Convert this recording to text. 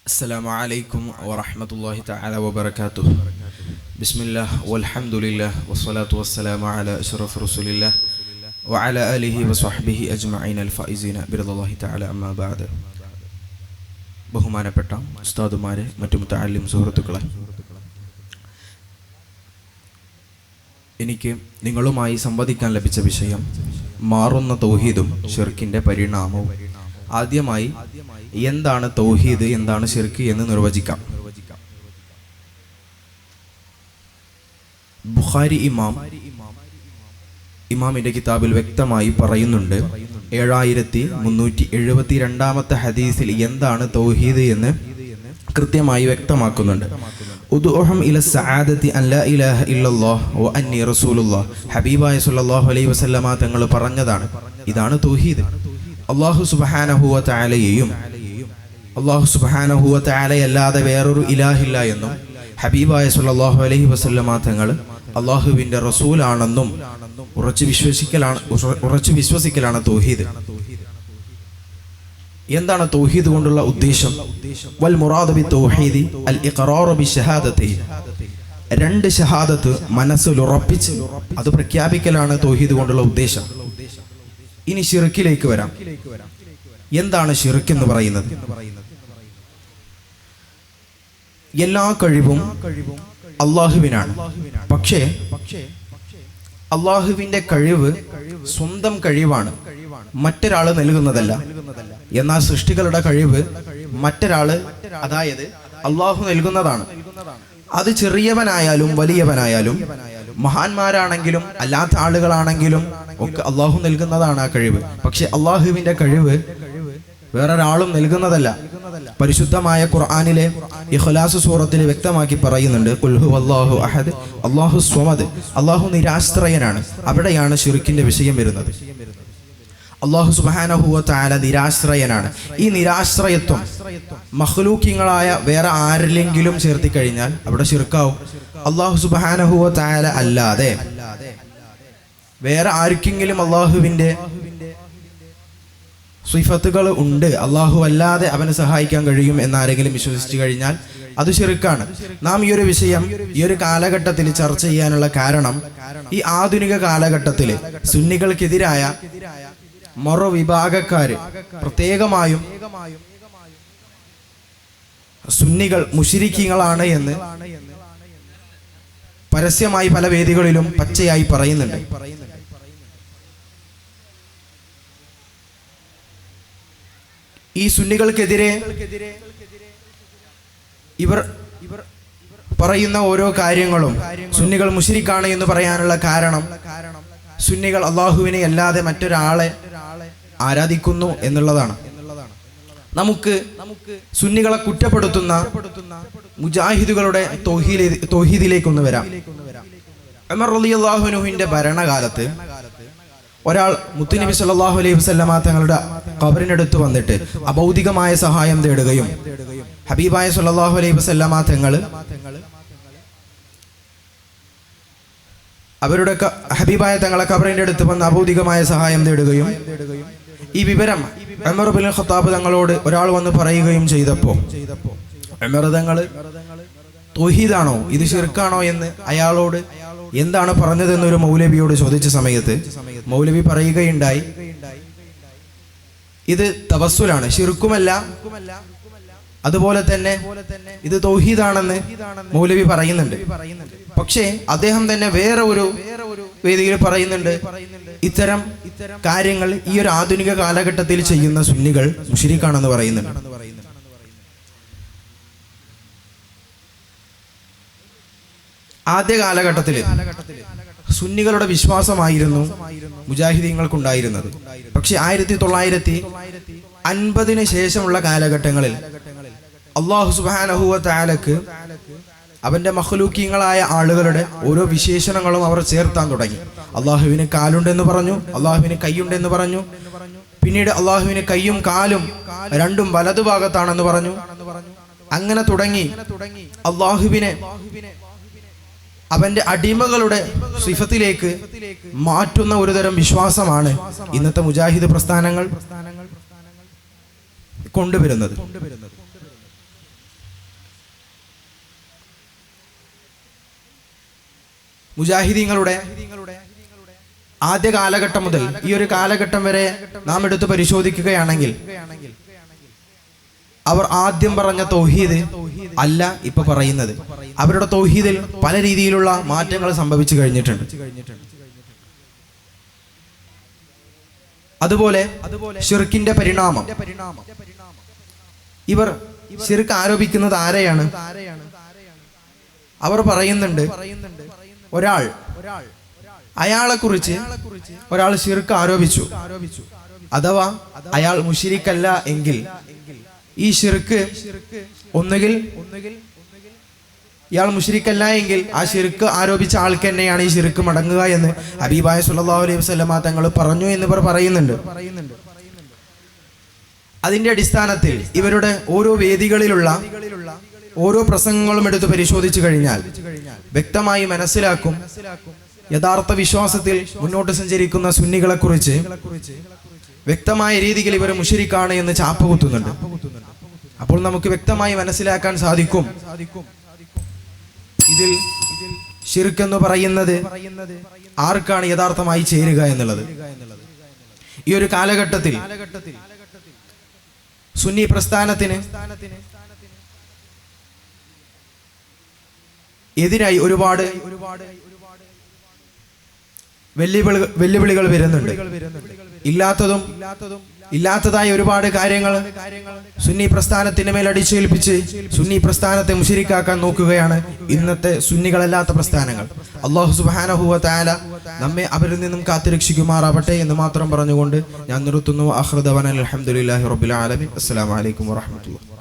السلام عليكم ورحمة الله تعالى وبركاته. بسم الله والحمد لله والصلاة والسلام على أشرف رسول الله وعلى آله وصحبه أجمعين الفائزين برضا الله تعالى أما بعد. ബഹുമാനപ്പെട്ട ഉസ്താദുമാരെ, മറ്റു മുതഅല്ലിം സുഹൃത്തുക്കളെ, എനിക്ക് നിങ്ങളുമായി സംവദിക്കാൻ ലഭിച്ച വിഷയം മാറുന്ന തൗഹീദും ശിർക്കിന്റെ പരിണാമവും. ആദ്യമായി എന്താണ് തൗഹീദ്, എന്താണ് ശിർക്ക് എന്ന് നിർവചിക്കാം. ബുഖാരി ഇമാമിന്റെ കിതാബിൽ വ്യക്തമായി പറയുന്നുണ്ട്. 7372 ഹദീസിൽ എന്താണ് തൗഹീദ് എന്ന് കൃത്യമായി വ്യക്തമാക്കുന്നുണ്ട്. ഉദ്ഉഹും ഇല സഅദതി അൻ ലാ ഇലാഹ ഇല്ലല്ലാഹ് വ അന്നി റസൂലുള്ളാഹ്. ഹബീബായ സല്ലല്ലാഹു അലൈഹി വസല്ലമ തങ്ങൾ പറഞ്ഞതാണ്, ഇതാണ് തൗഹീദ്. അല്ലാഹു സുബ്ഹാനഹു വ തആലയെയും അല്ലാഹു സുബ്ഹാനഹു വ തആലയല്ലാതെ വേറൊരു ഇലാഹില്ല എന്നും ഹബീബായ സല്ലല്ലാഹു അലൈഹി വസല്ലമ തങ്ങൾ അല്ലാഹുവിൻ്റെ റസൂലാണെന്നും ഉറച്ചു വിശ്വസിക്കലാണ് തൗഹീദ്. എന്താണ് തൗഹീദ് കൊണ്ടുള്ള ഉദ്ദേശം? വൽ മുറാദു ബി തൗഹീദി അൽ ഇഖ്റാറു ബി ഷഹാദതി. രണ്ട് ഷഹാദത്ത് മനസ്സിൽ ഉറപ്പിച്ച് അത് പ്രഖ്യാപിക്കലാണ് തൗഹീദ് കൊണ്ടുള്ള ഉദ്ദേശം. ഇനി ശിർക്കിലേക്ക് വരാം. എന്താണ് ശിർക്ക് എന്ന് പറയുന്നത്? എല്ലാ കഴിവും അള്ളാഹുവിനാണ്. പക്ഷേ അള്ളാഹുവിന്റെ കഴിവ് സ്വന്തം കഴിവാണ്, മറ്റൊരാള് നൽകുന്നതല്ല. എന്നാൽ സൃഷ്ടികളുടെ കഴിവ് മറ്റൊരാള്, അതായത് അള്ളാഹു നൽകുന്നതാണ്. അത് ചെറിയവനായാലും വലിയവനായാലും, മഹാന്മാരാണെങ്കിലും അല്ലാത്ത ആളുകളാണെങ്കിലും ഒക്കെ അള്ളാഹു നൽകുന്നതാണ് ആ കഴിവ്. പക്ഷെ അള്ളാഹുവിന്റെ കഴിവ് വേറൊരാളും നൽകുന്നതല്ല. പരിശുദ്ധമായ ഖുർആനിലെ ഇഖ്ലാസ് സൂറത്തിൽ വ്യക്തമാക്കി പറയുന്നുണ്ട്, ഖുൽ ഹുവല്ലാഹു അഹദ് അല്ലാഹു സ്വമദ്. അള്ളാഹു നിരാശ്രയനാണ്. അവിടെയാണ് ശിർക്കിന്റെ വിഷയം വരുന്നത്. അല്ലാഹു സുബ്ഹാനഹു വ തആല നിരാശ്രയനാണ്. ഈ നിരാശ്രയത്വം മഖ്ലൂഖീങ്ങളായ വേറെ ആരിലെങ്കിലും ചേർത്തി കഴിഞ്ഞാൽ അവിടെ ശിർക്കാവും. അല്ലാഹു സുബ്ഹാനഹു വ തആല അല്ലാതെ വേറെ ആർക്കെങ്കിലും അള്ളാഹുവിന്റെ സിഫത്തുകൾ ഉണ്ട്, അള്ളാഹു അല്ലാതെ അവനെ സഹായിക്കാൻ കഴിയും എന്നാരെങ്കിലും വിശ്വസിച്ചു കഴിഞ്ഞാൽ അത് ശിർക്കാണ്. നാം ഈ ഒരു വിഷയം ഈ ഒരു കാലഘട്ടത്തിൽ ചർച്ച ചെയ്യാനുള്ള കാരണം, ഈ ആധുനിക കാലഘട്ടത്തിൽ സുന്നികൾക്കെതിരായ മറുവിഭാഗക്കാര്, പ്രത്യേകമായും സുന്നികൾ മുശ്രിക്കീങ്ങളാണ് എന്ന് പരസ്യമായി പല വേദികളിലും പച്ചയായി പറയുന്നുണ്ട്. ഈ സുന്നികൾക്കെതിരെ ഇവർ പറയുന്ന ഓരോ കാര്യങ്ങളും സുന്നികൾ മുശ്രിക്കാണ് എന്ന് പറയാനുള്ള കാരണം, സുന്നികൾ അള്ളാഹുവിനെ അല്ലാതെ മറ്റൊരാളെ ആരാധിക്കുന്നു എന്നുള്ളതാണ്. നമുക്ക് സുന്നികളെ കുറ്റപ്പെടുത്തുന്ന മുജാഹിദുകളുടെ തൗഹീദിലേക്കൊന്ന് വരാം. ഉമർ റളിയല്ലാഹു അൻഹുവിന്റെ ഭരണകാലത്ത് ഒരാൾ മുത്തുനബി സല്ലല്ലാഹു അലൈഹി വസല്ലമ തങ്ങളുടെ ഖബറിനടുത്ത് വന്നിട്ട് അഭൗതികമായ സഹായം തേടുകയും ഹബീബായ സല്ലല്ലാഹു അലൈഹി വസല്ലമ തങ്ങൾ അവരുടെ ഹബീബായ തങ്ങളെ ഖബറിന്റെ അടുത്ത് വന്ന് അഭൗതികമായ സഹായം തേടുകയും ഈ വിവരം ഉമർ ഇബ്നുൽ ഖത്താബ് തങ്ങളോട് ഒരാൾ വന്ന് പറയുകയും ചെയ്തപ്പോൾ ഉമർ തങ്ങൾ തൗഹീദാണോ ഇത് ശിർക്കാണോ എന്ന് അയാളോട് എന്താണ് പറഞ്ഞതെന്ന് ഒരു മൗലവിയോട് ചോദിച്ച സമയത്ത് മൗലവി പറയുകയുണ്ടായി, ഇത് തവസ്സുലാണ്, ശിർക്കുമല്ല, അതുപോലെ തന്നെ ഇത് തൗഹീദാണെന്ന് മൗലവി പറയുന്നുണ്ട്. പക്ഷേ അദ്ദേഹം തന്നെ വേറെ ഒരു വേദിയിൽ പറയുന്നുണ്ട്, ഇത്തരം കാര്യങ്ങൾ ഈ ഒരു ആധുനിക കാലഘട്ടത്തിൽ ചെയ്യുന്ന സുന്നികൾ മുശ്രിക്കാണെന്ന് പറയുന്നുണ്ട്. ആദ്യ കാലഘട്ടത്തിൽ സുന്നികളുടെ വിശ്വാസമായിരുന്നു മുജാഹിദീങ്ങൾക്കുണ്ടായിരുന്നത്. പക്ഷെ 1950 ശേഷമുള്ള കാലഘട്ടങ്ങളിൽ അല്ലാഹു സുബ്ഹാനഹു വ തആലക്ക് അവന്റെ മഖ്ലൂഖീങ്ങളായ ആളുകളുടെ ഓരോ വിശേഷണങ്ങളും അവർ ചേർത്താൻ തുടങ്ങി. അള്ളാഹുവിന് കാലുണ്ടെന്ന് പറഞ്ഞു, അള്ളാഹുവിന് കൈയുണ്ടെന്ന് പറഞ്ഞു, പിന്നീട് അള്ളാഹുവിന് കൈയും കാലും രണ്ടും വലതുഭാഗത്താണെന്ന് പറഞ്ഞു. അങ്ങനെ തുടങ്ങി അള്ളാഹുവിനെ അവന്റെ അടിമകളുടെ സിഫത്തിലേക്ക് മാറ്റുന്ന ഒരുതരം വിശ്വാസമാണ് ഇന്നത്തെ മുജാഹിദ് പ്രസ്ഥാനങ്ങൾ കൊണ്ടുവരുന്നത്. മുജാഹിദീങ്ങളുടെ ആദ്യ കാലഘട്ടം മുതൽ ഈ ഒരു കാലഘട്ടം വരെ നാം എടുത്ത് പരിശോധിക്കുകയാണെങ്കിൽ അവർ ആദ്യം പറഞ്ഞ തൗഹീദ് അല്ല ഇപ്പൊ പറയുന്നത്. അവരുടെ തൗഹീദിൽ പല രീതിയിലുള്ള മാറ്റങ്ങൾ സംഭവിച്ചു കഴിഞ്ഞിട്ടുണ്ട്. അതുപോലെ ശിർക്കിന്റെ പരിണാമം. ഇവർ ശിർക്ക് ആരോപിക്കുന്നത് ആരെയാണ്? അവർ പറയുന്നുണ്ട്, അയാളെ കുറിച്ച് ഒരാൾ ശിർക്ക് ആരോപിച്ചു, അഥവാ അയാൾ മുശ്രിക്കല്ല എങ്കിൽ ഈ ശിർക്ക് ഒന്നുകിൽ ഇയാൾ മുശ്രിക്കല്ല എങ്കിൽ ആ ശിർക്ക് ആരോപിച്ച ആൾക്ക് തന്നെയാണ് ഈ ശിർക്ക് മടങ്ങുക എന്ന് ഹബീബായ സല്ലല്ലാഹു അലൈഹി വസല്ലമ തങ്ങൾ പറഞ്ഞു എന്നിവർ പറയുന്നുണ്ട്. അതിന്റെ അടിസ്ഥാനത്തിൽ ഇവരുടെ ഓരോ വേദികളിലുള്ള ഓരോ പ്രസംഗങ്ങളും എടുത്ത് പരിശോധിച്ചു കഴിഞ്ഞാൽ വ്യക്തമായി മനസ്സിലാക്കും യഥാർത്ഥ വിശ്വാസത്തിൽ മുന്നോട്ട് സഞ്ചരിക്കുന്ന സുന്നികളെ കുറിച്ച് വ്യക്തമായ രീതിയിൽ ഇവർ മുശ്രിക്കാണ് എന്ന് ചാപ്പ കുത്തുന്നുണ്ട്. അപ്പോൾ നമുക്ക് വ്യക്തമായി മനസ്സിലാക്കാൻ സാധിക്കും ഇതിൽ ശിർക്ക് എന്ന് പറയുന്നത് ആർക്കാണ് യഥാർത്ഥമായി ചേരുക എന്നുള്ളത്. ഈ ഒരു കാലഘട്ടത്തിൽ സുന്നി പ്രസ്ഥാനത്തിന് എതിരായി ഒരുപാട് വെല്ലുവിളികൾ വരുന്നുണ്ട്. ഇല്ലാത്തതായ ഒരുപാട് കാര്യങ്ങൾ സുന്നി പ്രസ്ഥാനത്തിന് മേൽ അടിച്ചേൽപ്പിച്ച് സുന്നി പ്രസ്ഥാനത്തെ മുശ്രിക്കാക്കാൻ നോക്കുകയാണ് ഇന്നത്തെ സുന്നികളല്ലാത്ത പ്രസ്ഥാനങ്ങൾ. അല്ലാഹു സുബ്ഹാനഹു വ തആല നമ്മെ അവരിൽ നിന്നും കാത്തുരക്ഷിക്കുമാറാവട്ടെ എന്ന് മാത്രം പറഞ്ഞുകൊണ്ട് ഞാൻ നിർത്തുന്നു. ആഖിറു ദഅവാനാ അൽഹംദുലില്ലാഹി റബ്ബിൽ ആലമീൻ. അസ്സലാമു അലൈക്കും വറഹ്മത്തുള്ളാഹി.